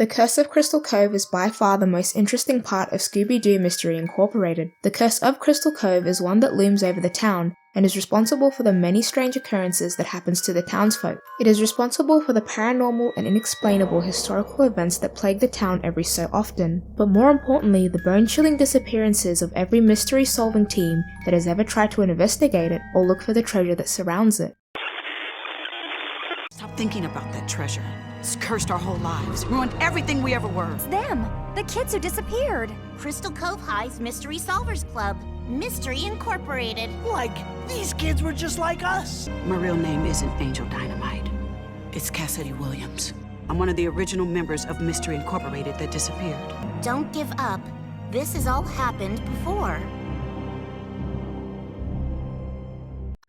The Curse of Crystal Cove is by far the most interesting part of Scooby-Doo Mystery Incorporated. The Curse of Crystal Cove is one that looms over the town, and is responsible for the many strange occurrences that happens to the townsfolk. It is responsible for the paranormal and inexplainable historical events that plague the town every so often, but more importantly, the bone-chilling disappearances of every mystery-solving team that has ever tried to investigate it or look for the treasure that surrounds it. Stop thinking about that treasure. It's cursed our whole lives, ruined everything we ever were. It's them, the kids who disappeared. Crystal Cove High's Mystery Solvers Club, Mystery Incorporated. Like, these kids were just like us. My real name isn't Angel Dynamite. It's Cassidy Williams. I'm one of the original members of Mystery Incorporated that disappeared. Don't give up. This has all happened before.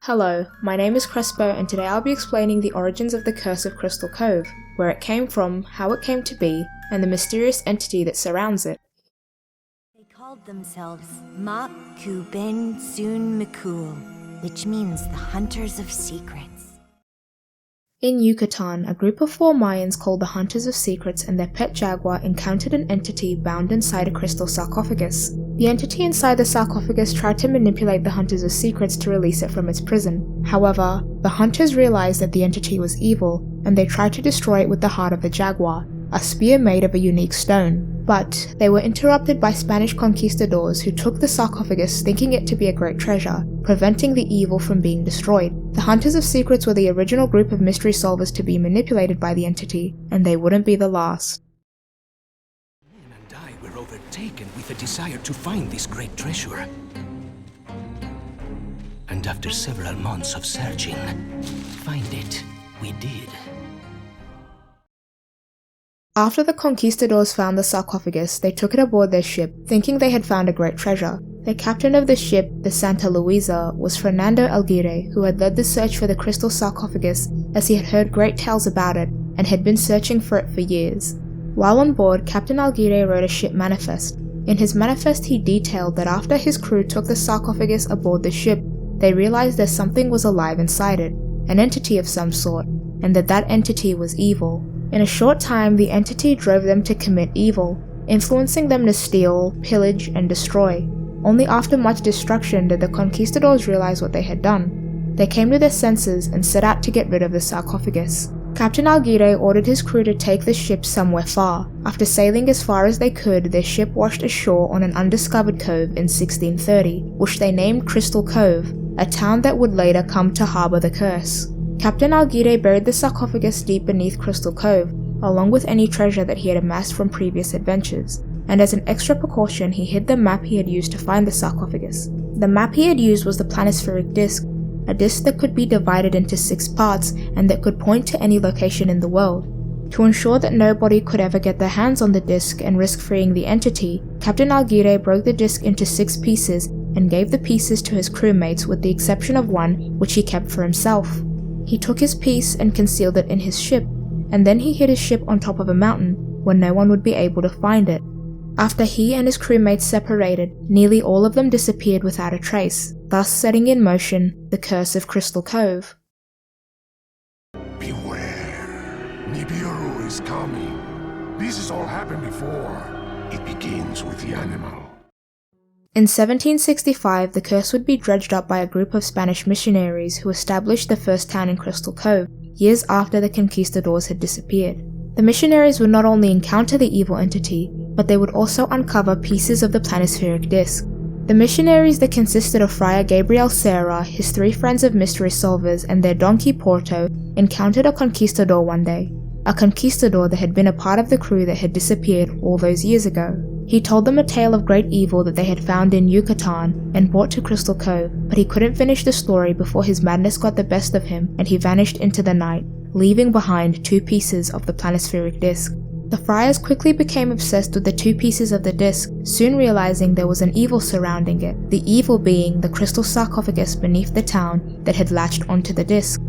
Hello, my name is Crespo, and today I'll be explaining the origins of the Curse of Crystal Cove, where it came from, how it came to be, and the mysterious entity that surrounds it. They called themselves Mak Ku Ben Sun Mikul, which means the Hunters of Secrets. In Yucatan, a group of 4 Mayans called the Hunters of Secrets and their pet jaguar encountered an entity bound inside a crystal sarcophagus. The entity inside the sarcophagus tried to manipulate the Hunters of Secrets to release it from its prison. However, the Hunters realized that the entity was evil, and they tried to destroy it with the heart of the jaguar, a spear made of a unique stone. But they were interrupted by Spanish conquistadors who took the sarcophagus thinking it to be a great treasure, preventing the evil from being destroyed. The Hunters of Secrets were the original group of mystery solvers to be manipulated by the entity, and they wouldn't be the last. Man and I were overtaken with a desire to find this great treasure. And after several months of searching, find it we did. After the conquistadors found the sarcophagus, they took it aboard their ship, thinking they had found a great treasure. The captain of the ship, the Santa Luisa, was Fernando Aguirre, who had led the search for the crystal sarcophagus as he had heard great tales about it and had been searching for it for years. While on board, Captain Aguirre wrote a ship manifest. In his manifest, he detailed that after his crew took the sarcophagus aboard the ship, they realized that something was alive inside it, an entity of some sort, and that entity was evil. In a short time, the entity drove them to commit evil, influencing them to steal, pillage, and destroy. Only after much destruction did the conquistadors realize what they had done. They came to their senses and set out to get rid of the sarcophagus. Captain Aguirre ordered his crew to take the ship somewhere far. After sailing as far as they could, their ship washed ashore on an undiscovered cove in 1630, which they named Crystal Cove, a town that would later come to harbor the curse. Captain Aguirre buried the sarcophagus deep beneath Crystal Cove, along with any treasure that he had amassed from previous adventures, and as an extra precaution he hid the map he had used to find the sarcophagus. The map he had used was the planispheric disc, a disc that could be divided into 6 parts and that could point to any location in the world. To ensure that nobody could ever get their hands on the disc and risk freeing the entity, Captain Aguirre broke the disc into 6 pieces and gave the pieces to his crewmates with the exception of one, which he kept for himself. He took his piece and concealed it in his ship, and then he hid his ship on top of a mountain where no one would be able to find it. After he and his crewmates separated, nearly all of them disappeared without a trace, thus setting in motion the Curse of Crystal Cove. Beware, Nibiru is coming. This has all happened before. It begins with the animal. In 1765, the curse would be dredged up by a group of Spanish missionaries who established the first town in Crystal Cove, years after the conquistadors had disappeared. The missionaries would not only encounter the evil entity, but they would also uncover pieces of the planispheric disc. The missionaries that consisted of Friar Gabriel Serra, his 3 friends of mystery solvers, and their donkey Porto, encountered a conquistador one day. A conquistador that had been a part of the crew that had disappeared all those years ago. He told them a tale of great evil that they had found in Yucatan and brought to Crystal Cove, but he couldn't finish the story before his madness got the best of him and he vanished into the night, leaving behind 2 pieces of the planispheric disc. The friars quickly became obsessed with the 2 pieces of the disc, soon realizing there was an evil surrounding it, the evil being the crystal sarcophagus beneath the town that had latched onto the disc.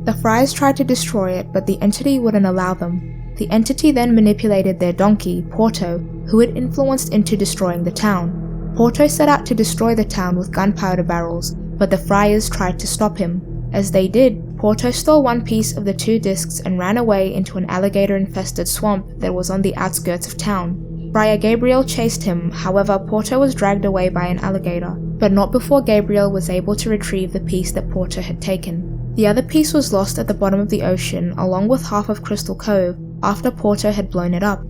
The friars tried to destroy it, but the entity wouldn't allow them. The entity then manipulated their donkey, Porto, who it influenced into destroying the town. Porto set out to destroy the town with gunpowder barrels, but the friars tried to stop him. As they did, Porto stole one piece of the 2 discs and ran away into an alligator-infested swamp that was on the outskirts of town. Friar Gabriel chased him, however Porto was dragged away by an alligator, but not before Gabriel was able to retrieve the piece that Porto had taken. The other piece was lost at the bottom of the ocean along with half of Crystal Cove after Porto had blown it up.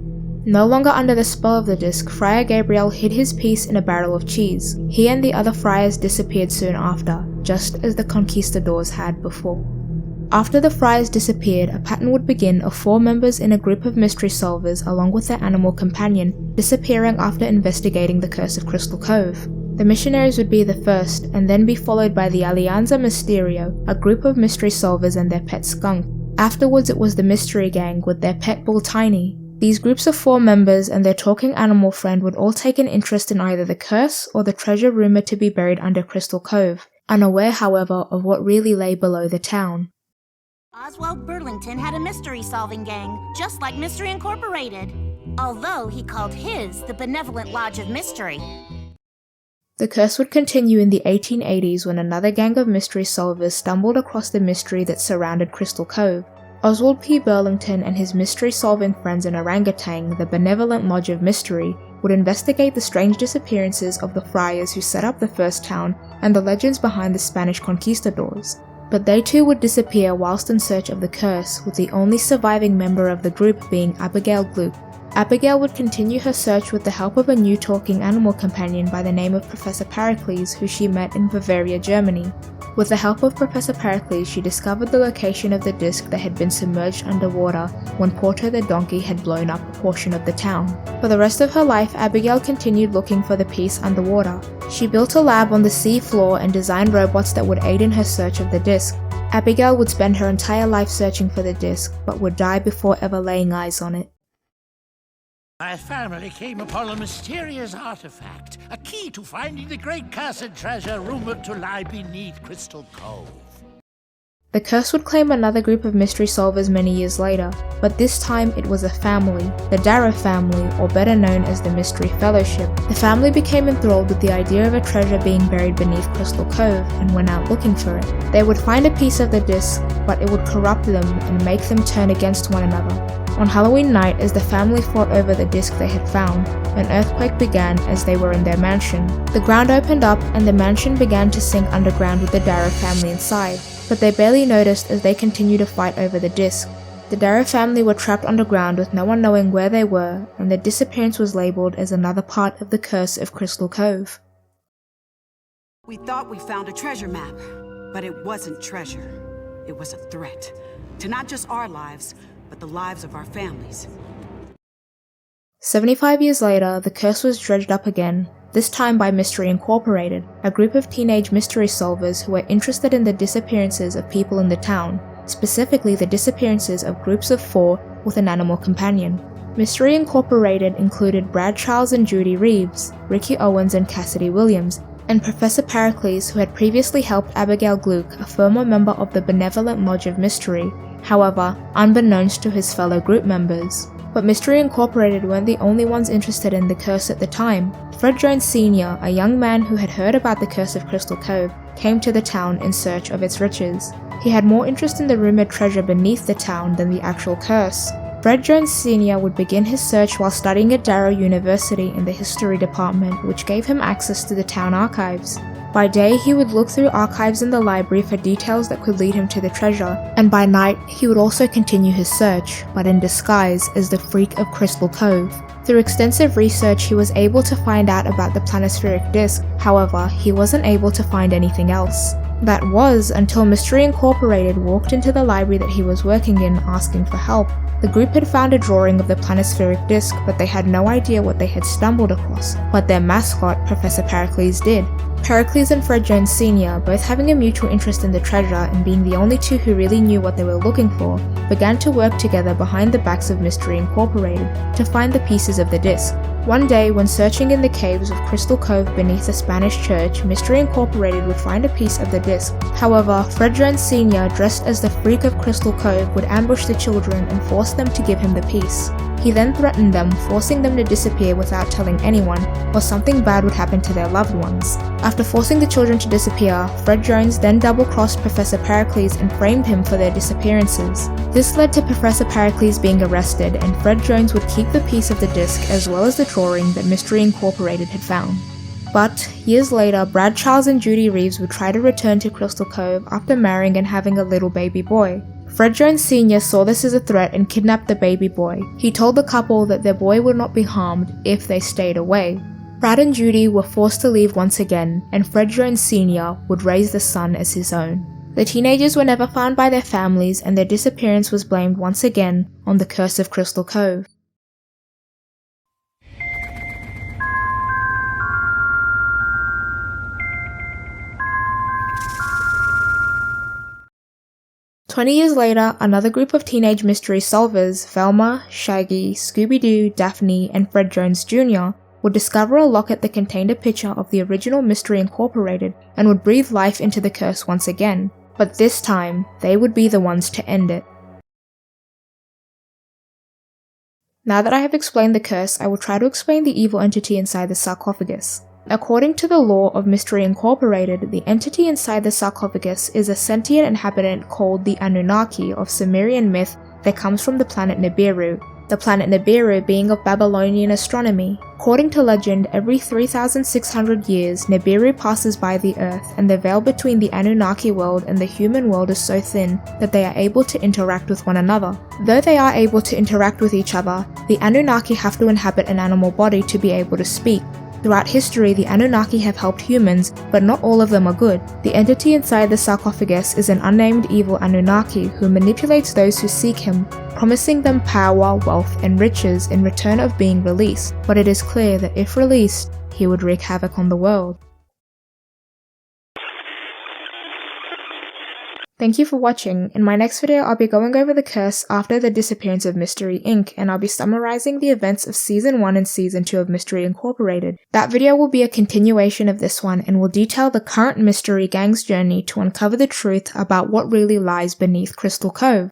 No longer under the spell of the disc, Friar Gabriel hid his piece in a barrel of cheese. He and the other friars disappeared soon after, just as the conquistadors had before. After the friars disappeared, a pattern would begin of 4 members in a group of mystery solvers along with their animal companion disappearing after investigating the curse of Crystal Cove. The missionaries would be the first, and then be followed by the Alianza Mysterio, a group of mystery solvers and their pet skunk. Afterwards it was the Mystery Gang with their pet bull Tiny. These groups of 4 members and their talking animal friend would all take an interest in either the curse or the treasure rumoured to be buried under Crystal Cove, unaware however of what really lay below the town. Oswald Burlington had a mystery-solving gang, just like Mystery Incorporated, although he called his the Benevolent Lodge of Mystery. The curse would continue in the 1880s when another gang of mystery solvers stumbled across the mystery that surrounded Crystal Cove. Oswald P. Burlington and his mystery-solving friends in orangutan, the Benevolent Lodge of Mystery, would investigate the strange disappearances of the friars who set up the first town and the legends behind the Spanish conquistadors. But they too would disappear whilst in search of the curse, with the only surviving member of the group being Abigail Gluck. Abigail would continue her search with the help of a new talking animal companion by the name of Professor PERICLES, who she met in Bavaria, Germany. With the help of Professor PERICLES, she discovered the location of the disc that had been submerged underwater when Porto the donkey had blown up a portion of the town. For the rest of her life, Abigail continued looking for the piece underwater. She built a lab on the sea floor and designed robots that would aid in her search of the disc. Abigail would spend her entire life searching for the disc, but would die before ever laying eyes on it. My family came upon a mysterious artifact, a key to finding the great cursed treasure rumored to lie beneath Crystal Cove. The curse would claim another group of mystery solvers many years later, but this time it was a family, the Darrow family, or better known as the Mystery Fellowship. The family became enthralled with the idea of a treasure being buried beneath Crystal Cove and went out looking for it. They would find a piece of the disc, but it would corrupt them and make them turn against one another. On Halloween night, as the family fought over the disc they had found, an earthquake began as they were in their mansion. The ground opened up and the mansion began to sink underground with the Darrow family inside, but they barely noticed as they continued to fight over the disc. The Darrow family were trapped underground with no one knowing where they were, and their disappearance was labelled as another part of the curse of Crystal Cove. We thought we found a treasure map, but it wasn't treasure. It was a threat to not just our lives, but the lives of our families. 75 years later, the curse was dredged up again, this time by Mystery Incorporated, a group of teenage mystery solvers who were interested in the disappearances of people in the town, specifically the disappearances of groups of 4 with an animal companion. Mystery Incorporated included Brad Charles and Judy Reeves, Ricky Owens and Cassidy Williams, and Professor PERICLES, who had previously helped Abigail Gluck, a former member of the Benevolent Lodge of Mystery, however, unbeknownst to his fellow group members. But Mystery Incorporated weren't the only ones interested in the curse at the time. Fred Jones Sr., a young man who had heard about the curse of Crystal Cove, came to the town in search of its riches. He had more interest in the rumored treasure beneath the town than the actual curse. Fred Jones Sr. would begin his search while studying at Darrow University in the history department, which gave him access to the town archives. By day, he would look through archives in the library for details that could lead him to the treasure, and by night, he would also continue his search, but in disguise as the Freak of Crystal Cove. Through extensive research, he was able to find out about the planispheric disc, however, he wasn't able to find anything else. That was until Mystery Incorporated walked into the library that he was working in asking for help. The group had found a drawing of the planispheric disc, but they had no idea what they had stumbled across, but their mascot, Professor PERICLES, did. PERICLES and Fred Jones Sr., both having a mutual interest in the treasure and being the only two who really knew what they were looking for, began to work together behind the backs of Mystery Incorporated to find the pieces of the disc. One day, when searching in the caves of Crystal Cove beneath the Spanish church, Mystery Incorporated would find a piece of the disc. However, Fred Jones Sr., dressed as the Freak of Crystal Cove, would ambush the children and force them to give him the piece. He then threatened them, forcing them to disappear without telling anyone, or something bad would happen to their loved ones. After forcing the children to disappear, Fred Jones then double-crossed Professor Pericles and framed him for their disappearances. This led to Professor Pericles being arrested, and Fred Jones would keep the piece of the disc as well as the drawing that Mystery Incorporated had found. But, years later, Brad Charles and Judy Reeves would try to return to Crystal Cove after marrying and having a little baby boy. Fred Jones Sr. saw this as a threat and kidnapped the baby boy. He told the couple that their boy would not be harmed if they stayed away. Brad and Judy were forced to leave once again, and Fred Jones Sr. would raise the son as his own. The teenagers were never found by their families, and their disappearance was blamed once again on the curse of Crystal Cove. "20 years later, another group of teenage mystery solvers, Velma, Shaggy, Scooby-Doo, Daphne, and Fred Jones Jr., would discover a locket that contained a picture of the original Mystery Incorporated and would breathe life into the curse once again, but this time, they would be the ones to end it. Now that I have explained the curse, I will try to explain the evil entity inside the sarcophagus. According to the lore of Mystery Incorporated, the entity inside the sarcophagus is a sentient inhabitant called the Anunnaki of Sumerian myth that comes from the planet Nibiru, the planet Nibiru being of Babylonian astronomy. According to legend, every 3,600 years, Nibiru passes by the Earth, and the veil between the Anunnaki world and the human world is so thin that they are able to interact with one another. Though they are able to interact with each other, the Anunnaki have to inhabit an animal body to be able to speak. Throughout history, the Anunnaki have helped humans, but not all of them are good. The entity inside the sarcophagus is an unnamed evil Anunnaki who manipulates those who seek him, promising them power, wealth, and riches in return of being released, but it is clear that if released, he would wreak havoc on the world. Thank you for watching. In my next video, I'll be going over the curse after the disappearance of Mystery Inc., and I'll be summarizing the events of Season 1 and Season 2 of Mystery Incorporated. That video will be a continuation of this one and will detail the current Mystery Gang's journey to uncover the truth about what really lies beneath Crystal Cove.